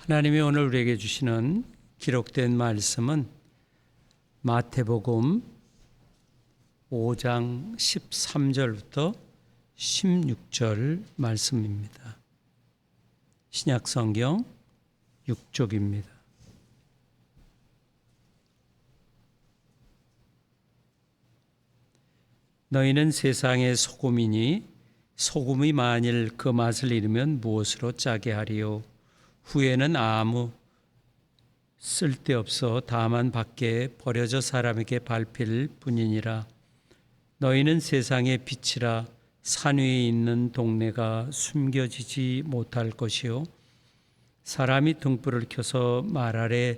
하나님이 오늘 우리에게 주시는 기록된 말씀은 마태복음 5장 13절부터 16절 말씀입니다. 신약성경 6쪽입니다. 너희는 세상의 소금이니 소금이 만일 그 맛을 잃으면 무엇으로 짜게 하리요? 후에는 아무 쓸데없어 다만 밖에 버려져 사람에게 밟힐 뿐이니라. 너희는 세상의 빛이라. 산 위에 있는 동네가 숨겨지지 못할 것이요 사람이 등불을 켜서 말 아래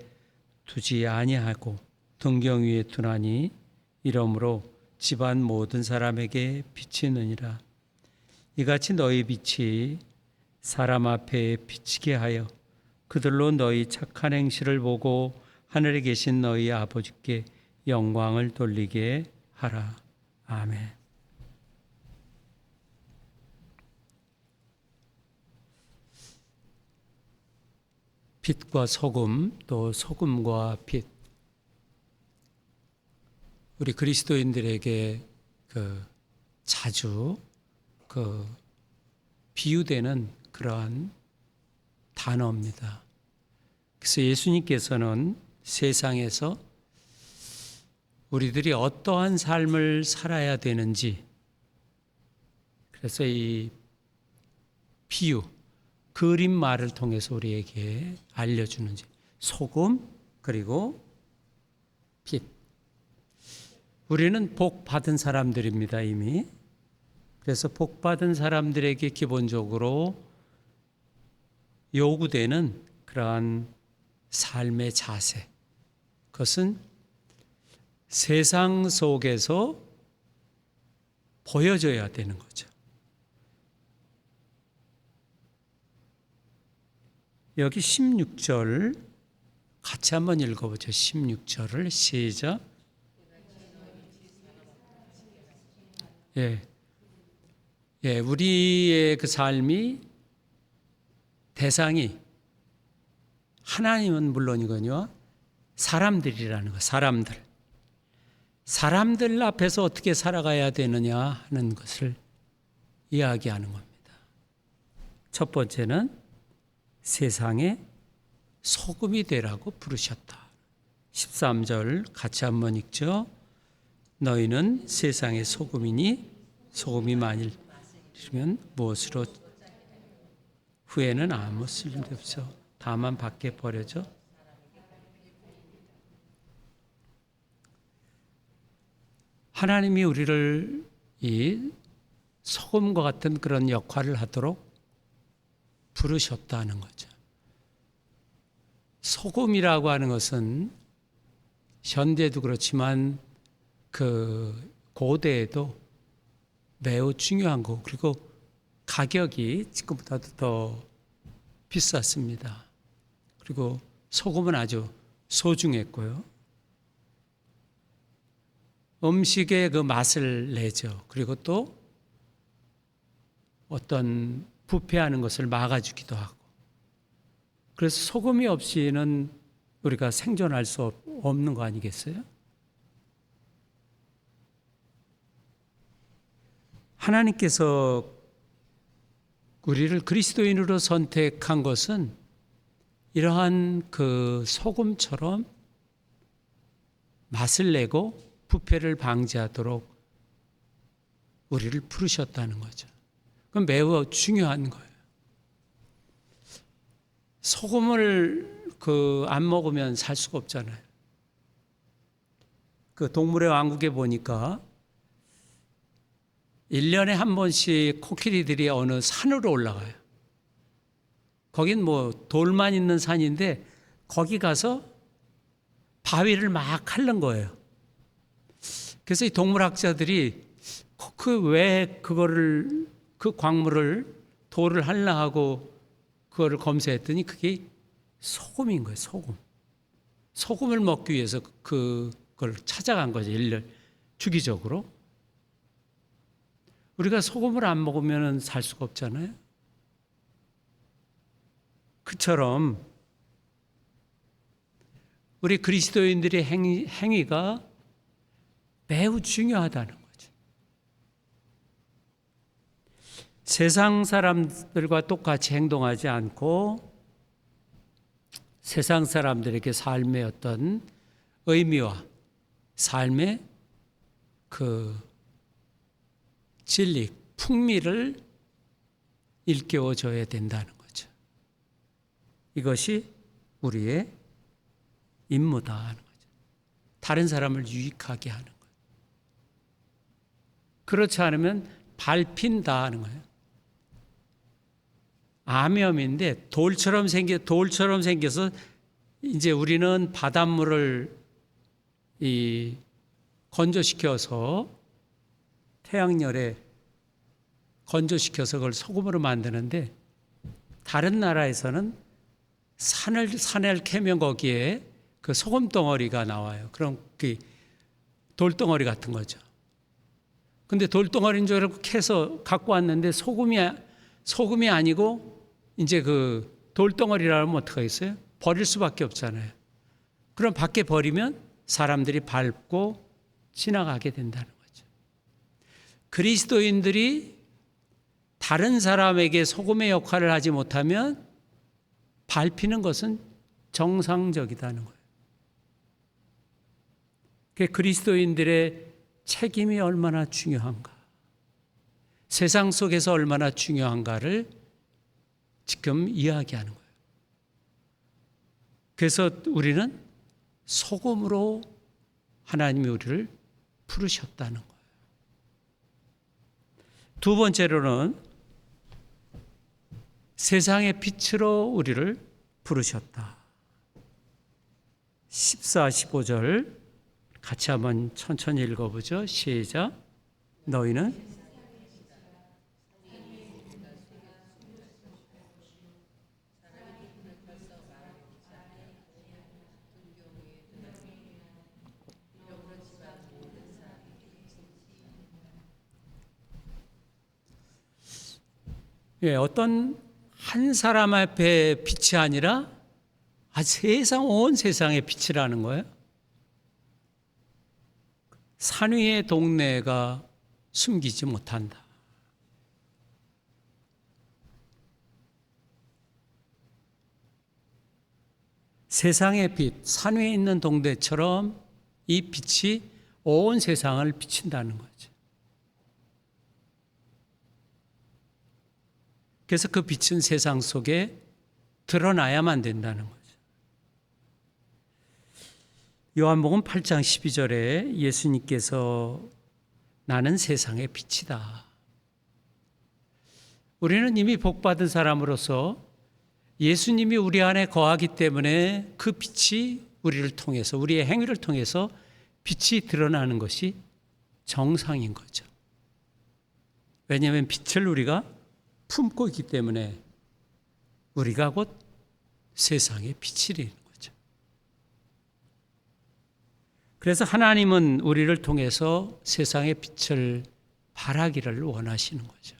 두지 아니하고 등경 위에 두나니 이러므로 집안 모든 사람에게 비치느니라. 이같이 너희 빛이 사람 앞에 비치게 하여 그들로 너희 착한 행실을 보고 하늘에 계신 너희 아버지께 영광을 돌리게 하라. 아멘. 빛과 소금, 또 소금과 빛. 우리 그리스도인들에게 자주 비유되는 그러한 단어입니다. 그래서 예수님께서는 세상에서 우리들이 어떠한 삶을 살아야 되는지, 그래서 이 비유, 그림말을 통해서 우리에게 알려주는지, 소금 그리고 빛. 우리는 복 받은 사람들입니다, 이미. 그래서 복 받은 사람들에게 기본적으로 요구되는 그러한 삶의 자세, 그것은 세상 속에서 보여져야 되는 거죠. 여기 16절 같이 한번 읽어보죠. 16절을 시작. 우리의 그 삶이 대상이 하나님은 물론이거니와 사람들이라는 거, 사람들 앞에서 어떻게 살아가야 되느냐 하는 것을 이야기하는 겁니다. 첫 번째는 세상에 소금이 되라고 부르셨다. 13절 같이 한번 읽죠. 너희는 세상의 소금이니 소금이 만일 잃으면 무엇으로 후에는 아무 쓸데 없어 다만 밖에 버려져. 하나님이 우리를 이 소금과 같은 그런 역할을 하도록 부르셨다는 거죠. 소금이라고 하는 것은 현대도 그렇지만 그 고대에도 매우 중요한 거, 그리고 가격이 지금보다도 더 비쌌습니다. 그리고 소금은 아주 소중했고요. 음식의 그 맛을 내죠. 그리고 또 어떤 부패하는 것을 막아주기도 하고. 그래서 소금이 없이는 우리가 생존할 수 없는 거 아니겠어요? 하나님께서 우리를 그리스도인으로 선택한 것은 이러한 그 소금처럼 맛을 내고 부패를 방지하도록 우리를 부르셨다는 거죠. 그건 매우 중요한 거예요. 소금을 안 먹으면 살 수가 없잖아요. 그 동물의 왕국에 보니까 1년에 한 번씩 코끼리들이 어느 산으로 올라가요. 거긴 돌만 있는 산인데 거기 가서 바위를 막 핥는 거예요. 그래서 이 동물학자들이 왜 그 광물을 돌을 핥나 하고 그거를 검사했더니 그게 소금인 거예요. 소금을 먹기 위해서 그걸 찾아간 거죠. 1년 주기적으로. 우리가 소금을 안 먹으면 살 수가 없잖아요. 그처럼 우리 그리스도인들의 행위가 매우 중요하다는 거죠. 세상 사람들과 똑같이 행동하지 않고 세상 사람들에게 삶의 어떤 의미와 삶의 그 진리, 풍미를 일깨워 줘야 된다는 거죠. 이것이 우리의 임무다 하는 거죠. 다른 사람을 유익하게 하는 거예요. 그렇지 않으면 밟힌다 하는 거예요. 암염인데 돌처럼 생겨서 이제 우리는 바닷물을 건조시켜서 태양열에 건조시켜서 그걸 소금으로 만드는데 다른 나라에서는 산을 캐면 거기에 그 소금 덩어리가 나와요. 그럼 그 돌덩어리 같은 거죠. 근데 돌덩어리인 줄 알고 캐서 갖고 왔는데 소금이 아니고 이제 그 돌덩어리라면 어떡하겠어요? 버릴 수밖에 없잖아요. 그럼 밖에 버리면 사람들이 밟고 지나가게 된다는 거죠. 그리스도인들이 다른 사람에게 소금의 역할을 하지 못하면 밟히는 것은 정상적이다는 거예요. 그리스도인들의 책임이 얼마나 중요한가, 세상 속에서 얼마나 중요한가를 지금 이야기하는 거예요. 그래서 우리는 소금으로 하나님이 우리를 부르셨다는 거예요. 두 번째로는 세상의 빛으로 우리를 부르셨다. 14, 15절 같이 한번 천천히 읽어보죠. 시작. 너희는 어떤 한 사람 앞에 빛이 아니라 온 세상의 빛이라는 거예요. 산 위의 동네가 숨기지 못한다. 세상의 빛, 산 위에 있는 동네처럼 이 빛이 온 세상을 비친다는 거죠. 그래서 그 빛은 세상 속에 드러나야만 된다는 거죠. 요한복음 8장 12절에 예수님께서 나는 세상의 빛이다. 우리는 이미 복받은 사람으로서 예수님이 우리 안에 거하기 때문에 그 빛이 우리를 통해서, 우리의 행위를 통해서 빛이 드러나는 것이 정상인 거죠. 왜냐하면 빛을 우리가 품고 있기 때문에 우리가 곧 세상의 빛이 되는 거죠. 그래서 하나님은 우리를 통해서 세상의 빛을 발하기를 원하시는 거죠.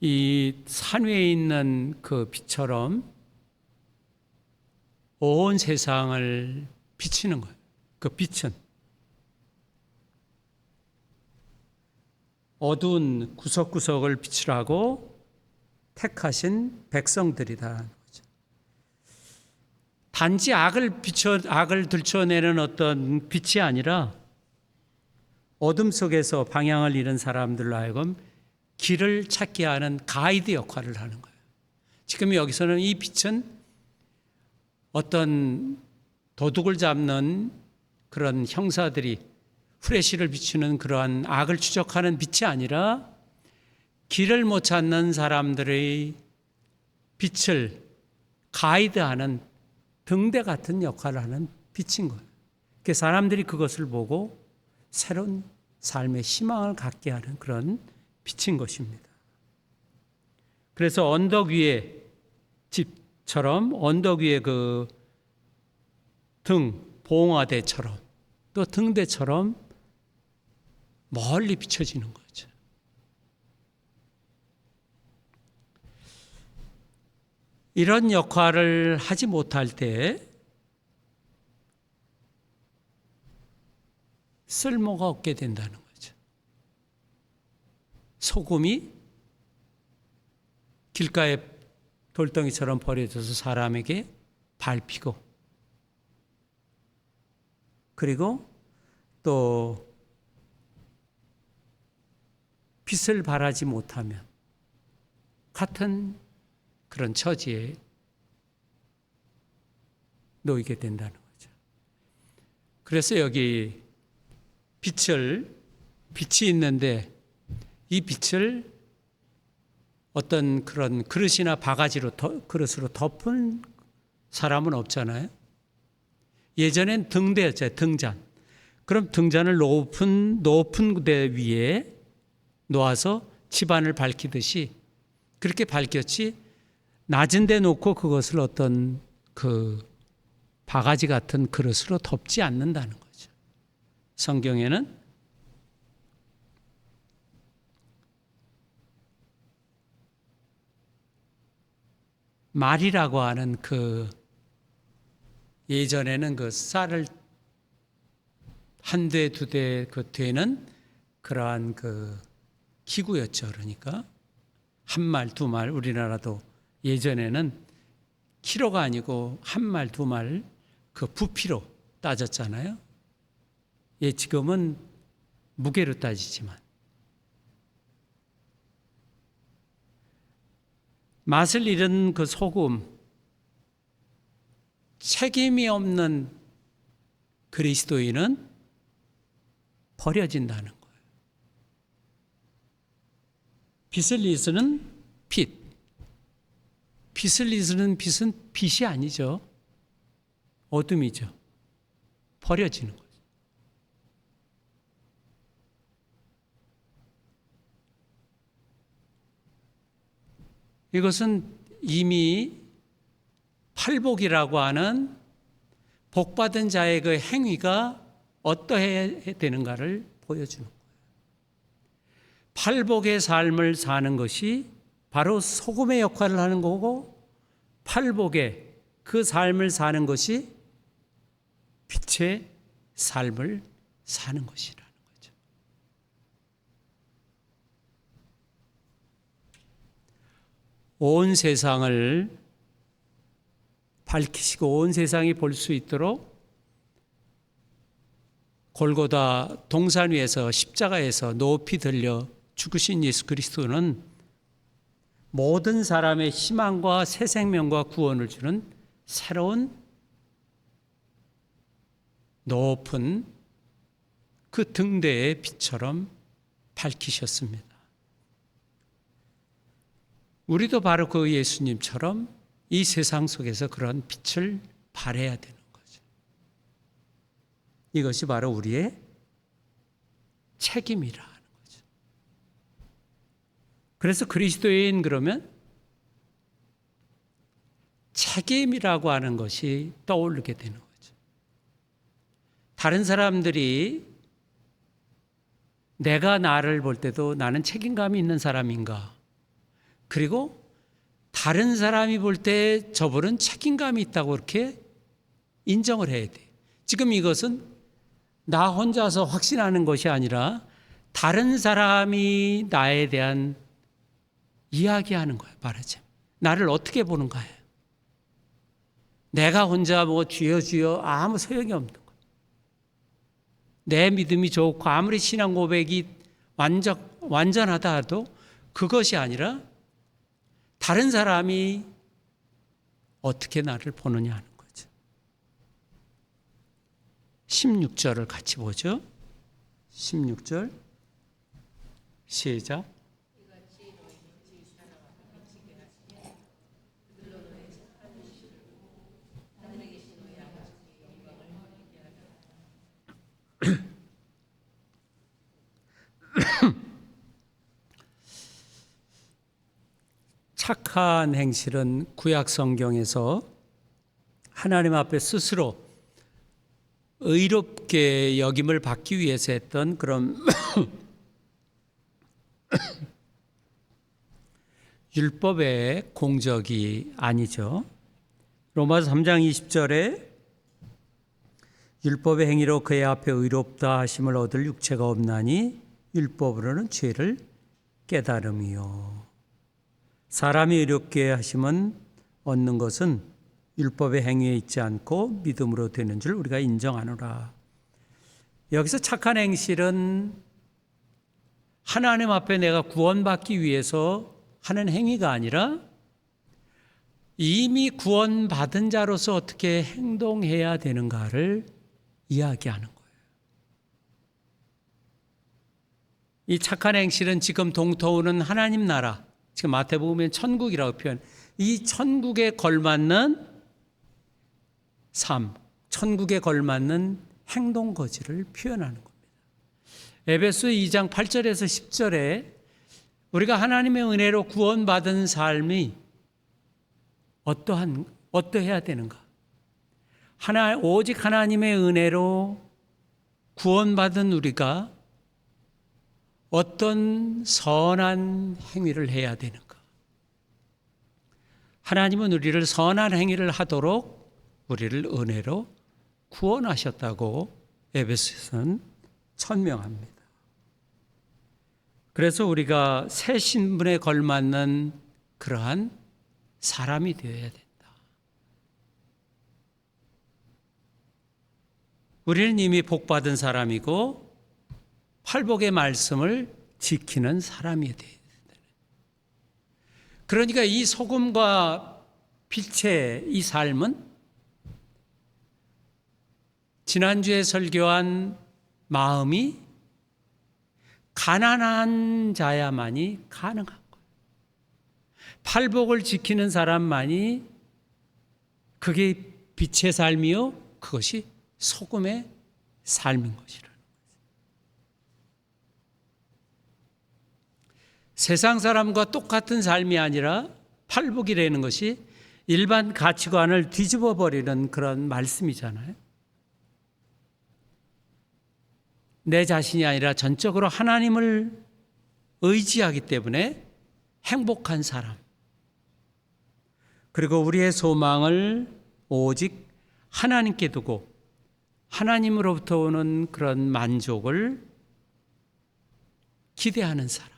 이 산 위에 있는 그 빛처럼 온 세상을 비치는 거예요. 그 빛은 어두운 구석구석을 비추라고 택하신 백성들이다라는 거죠. 단지 악을 들춰내는 어떤 빛이 아니라 어둠 속에서 방향을 잃은 사람들로 하여금 길을 찾게 하는 가이드 역할을 하는 거예요. 지금 여기서는 이 빛은 어떤 도둑을 잡는 그런 형사들이 후레쉬를 비추는 그러한 악을 추적하는 빛이 아니라 길을 못 찾는 사람들의 빛을 가이드하는 등대 같은 역할을 하는 빛인 거예요. 그래서 사람들이 그것을 보고 새로운 삶의 희망을 갖게 하는 그런 빛인 것입니다. 그래서 언덕 위에 집처럼 언덕 위에 그 봉화대처럼 또 등대처럼 멀리 비춰지는 거죠. 이런 역할을 하지 못할 때 쓸모가 없게 된다는 거죠. 소금이 길가에 돌덩이처럼 버려져서 사람에게 밟히고, 그리고 또 빛을 발하지 못하면 같은 그런 처지에 놓이게 된다는 거죠. 그래서 여기 빛이 있는데 이 빛을 어떤 그런 그릇이나 바가지로 그릇으로 덮은 사람은 없잖아요. 예전엔 등대였죠. 등잔. 그럼 등잔을 높은 데 위에 놓아서 집안을 밝히듯이 그렇게 밝혔지, 낮은 데 놓고 그것을 어떤 그 바가지 같은 그릇으로 덮지 않는다는 거죠. 성경에는 말이라고 하는 그 예전에는 그 쌀을 한 대, 두 대 그 되는 그러한 그 기구였죠. 그러니까 한 말, 두 말, 우리나라도 예전에는 키로가 아니고 한 말, 두 말 그 부피로 따졌잖아요. 예, 지금은 무게로 따지지만 맛을 잃은 그 소금, 책임이 없는 그리스도인은 버려진다는 거예요. 빛을 이루는 빛을 이루는 빛은 빛이 아니죠. 어둠이죠. 버려지는 거죠. 이것은 이미 팔복이라고 하는 복받은 자의 그 행위가 어떠해야 되는가를 보여주는 거예요. 팔복의 삶을 사는 것이 바로 소금의 역할을 하는 거고, 팔복의 그 삶을 사는 것이 빛의 삶을 사는 것이라는 거죠. 온 세상을 밝히시고 온 세상이 볼 수 있도록 골고다 동산 위에서 십자가에서 높이 들려 죽으신 예수 그리스도는 모든 사람의 희망과 새 생명과 구원을 주는 새로운 높은 그 등대의 빛처럼 밝히셨습니다. 우리도 바로 그 예수님처럼 이 세상 속에서 그런 빛을 발해야 되는 거죠. 이것이 바로 우리의 책임이라 하는 거죠. 그래서 그리스도인 그러면 책임이라고 하는 것이 떠오르게 되는 거죠. 다른 사람들이 내가 나를 볼 때도 나는 책임감이 있는 사람인가? 그리고 다른 사람이 볼 때 저분은 책임감이 있다고 그렇게 인정을 해야 돼. 지금 이것은 나 혼자서 확신하는 것이 아니라 다른 사람이 나에 대한 이야기하는 거예요. 말하자면 나를 어떻게 보는가예요. 내가 혼자 뭐 주여 아무 소용이 없는 거예요. 내 믿음이 좋고 아무리 신앙 고백이 완전하다 해도 그것이 아니라 다른 사람이 어떻게 나를 보느냐 하는 거죠. 16절을 같이 보죠. 16절 시작. 착한 행실은 구약 성경에서 하나님 앞에 스스로 의롭게 여김을 받기 위해서 했던 그런 율법의 공적이 아니죠. 로마서 3장 20절에 율법의 행위로 그의 앞에 의롭다 하심을 얻을 육체가 없나니 율법으로는 죄를 깨달음이요. 사람이 의롭게 하심은 얻는 것은 율법의 행위에 있지 않고 믿음으로 되는 줄 우리가 인정하노라. 여기서 착한 행실은 하나님 앞에 내가 구원받기 위해서 하는 행위가 아니라 이미 구원받은 자로서 어떻게 행동해야 되는가를 이야기하는 거예요. 이 착한 행실은 지금 동토우는 하나님 나라, 지금 마태복음엔 천국이라고 표현, 이 천국에 걸맞는 삶, 천국에 걸맞는 행동 거지를 표현하는 겁니다. 에베소 2장 8절에서 10절에 우리가 하나님의 은혜로 구원받은 삶이 어떠해야 되는가? 오직 하나님의 은혜로 구원받은 우리가 어떤 선한 행위를 해야 되는가? 하나님은 우리를 선한 행위를 하도록 우리를 은혜로 구원하셨다고 에베소서는 천명합니다. 그래서 우리가 새 신분에 걸맞는 그러한 사람이 되어야 된다. 우리는 이미 복받은 사람이고 팔복의 말씀을 지키는 사람이 되어야 된다. 그러니까 이 소금과 빛의 이 삶은 지난주에 설교한 마음이 가난한 자야만이 가능한 거예요. 팔복을 지키는 사람만이 그게 빛의 삶이요, 그것이 소금의 삶인 것이라는 거죠. 세상 사람과 똑같은 삶이 아니라 팔복이라는 것이 일반 가치관을 뒤집어 버리는 그런 말씀이잖아요. 내 자신이 아니라 전적으로 하나님을 의지하기 때문에 행복한 사람, 그리고 우리의 소망을 오직 하나님께 두고 하나님으로부터 오는 그런 만족을 기대하는 사람.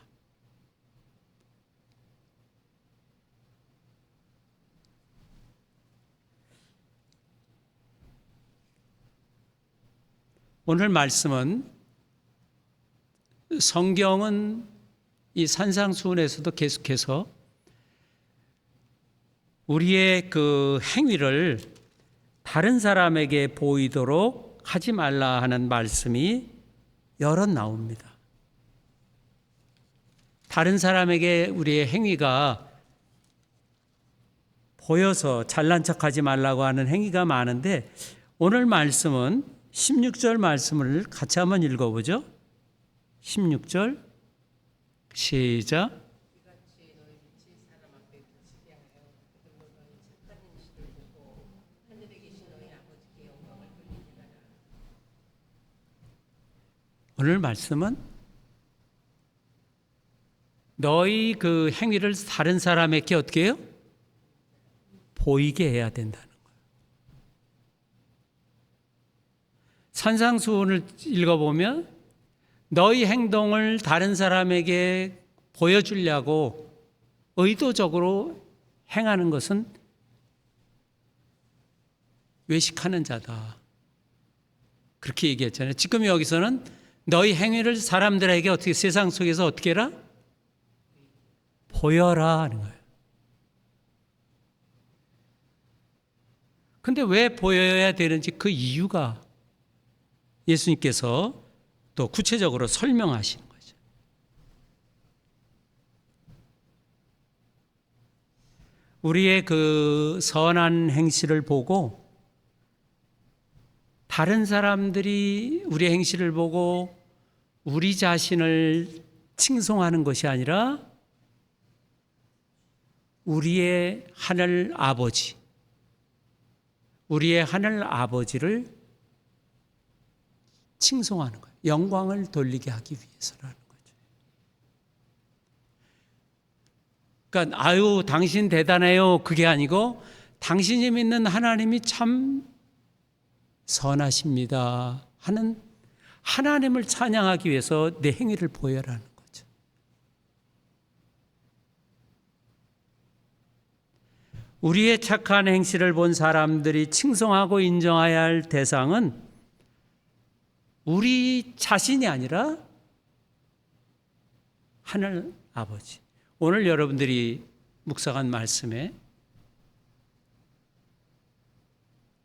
오늘 말씀은 성경은 이 산상수훈에서도 계속해서 우리의 그 행위를 다른 사람에게 보이도록 하지 말라 하는 말씀이 여러 나옵니다. 다른 사람에게 우리의 행위가 보여서 잘난 척하지 말라고 하는 행위가 많은데 오늘 말씀은 16절 말씀을 같이 한번 읽어보죠. 16절 시작. 오늘 말씀은 너희 그 행위를 다른 사람에게 어떻게 해요? 보이게 해야 된다는 거예요. 산상수훈을 읽어보면 너희 행동을 다른 사람에게 보여주려고 의도적으로 행하는 것은 외식하는 자다. 그렇게 얘기했잖아요. 지금 여기서는 너희 행위를 사람들에게 어떻게 세상 속에서 어떻게 해라? 보여라 하는 거예요. 근데 왜 보여야 되는지 그 이유가 예수님께서 또 구체적으로 설명하시는 거죠. 우리의 그 선한 행실을 보고 다른 사람들이 우리의 행실을 보고 우리 자신을 칭송하는 것이 아니라 우리의 하늘 아버지, 우리의 하늘 아버지를 칭송하는 거예요. 영광을 돌리게 하기 위해서라는 거죠. 그러니까 아유 당신 대단해요 그게 아니고 당신이 믿는 하나님이 참 선하십니다 하는 하나님을 찬양하기 위해서 내 행위를 보여라는 거죠. 우리의 착한 행실을 본 사람들이 칭송하고 인정해야 할 대상은 우리 자신이 아니라 하늘 아버지. 오늘 여러분들이 묵상한 말씀에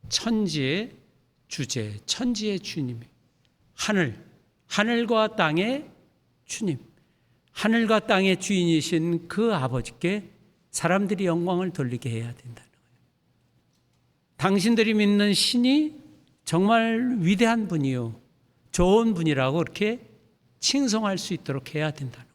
천지의 주제, 천지의 주님이 하늘과 땅의 주님, 하늘과 땅의 주인이신 그 아버지께 사람들이 영광을 돌리게 해야 된다는 거예요. 당신들이 믿는 신이 정말 위대한 분이요, 좋은 분이라고 이렇게 칭송할 수 있도록 해야 된다는 거예요.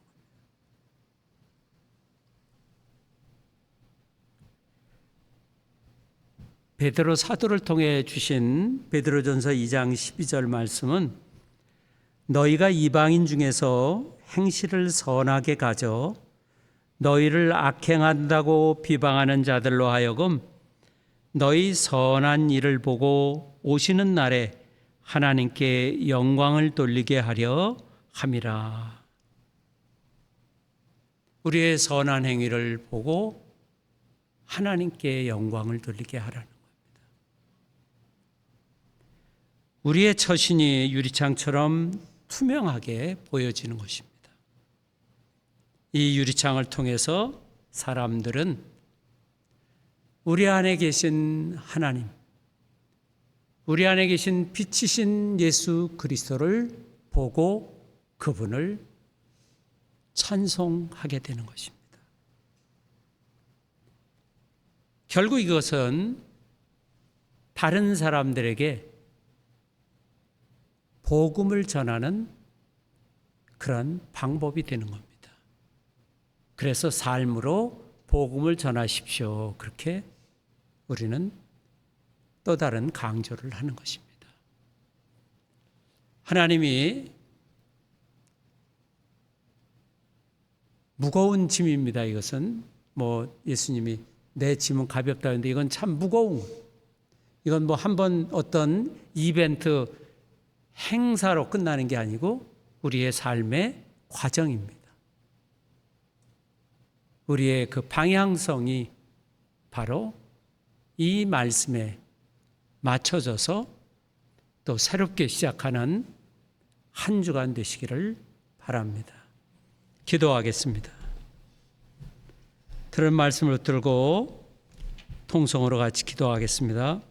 베드로 사도를 통해 주신 베드로전서 2장 12절 말씀은 너희가 이방인 중에서 행실을 선하게 가져 너희를 악행한다고 비방하는 자들로 하여금 너희 선한 일을 보고 오시는 날에 하나님께 영광을 돌리게 하려 함이라. 우리의 선한 행위를 보고 하나님께 영광을 돌리게 하라는 겁니다. 우리의 처신이 유리창처럼 투명하게 보여지는 것입니다. 이 유리창을 통해서 사람들은 우리 안에 계신 하나님, 우리 안에 계신 빛이신 예수 그리스도를 보고 그분을 찬송하게 되는 것입니다. 결국 이것은 다른 사람들에게 복음을 전하는 그런 방법이 되는 겁니다. 그래서 삶으로 복음을 전하십시오. 그렇게 우리는 또 다른 강조를 하는 것입니다. 하나님이 무거운 짐입니다. 이것은 예수님이 내 짐은 가볍다 하는데 이건 참 무거운 거예요. 이건 한번 어떤 이벤트 행사로 끝나는 게 아니고 우리의 삶의 과정입니다. 우리의 그 방향성이 바로 이 말씀에 맞춰져서 또 새롭게 시작하는 한 주간 되시기를 바랍니다. 기도하겠습니다. 들은 말씀을 들고 통성으로 같이 기도하겠습니다.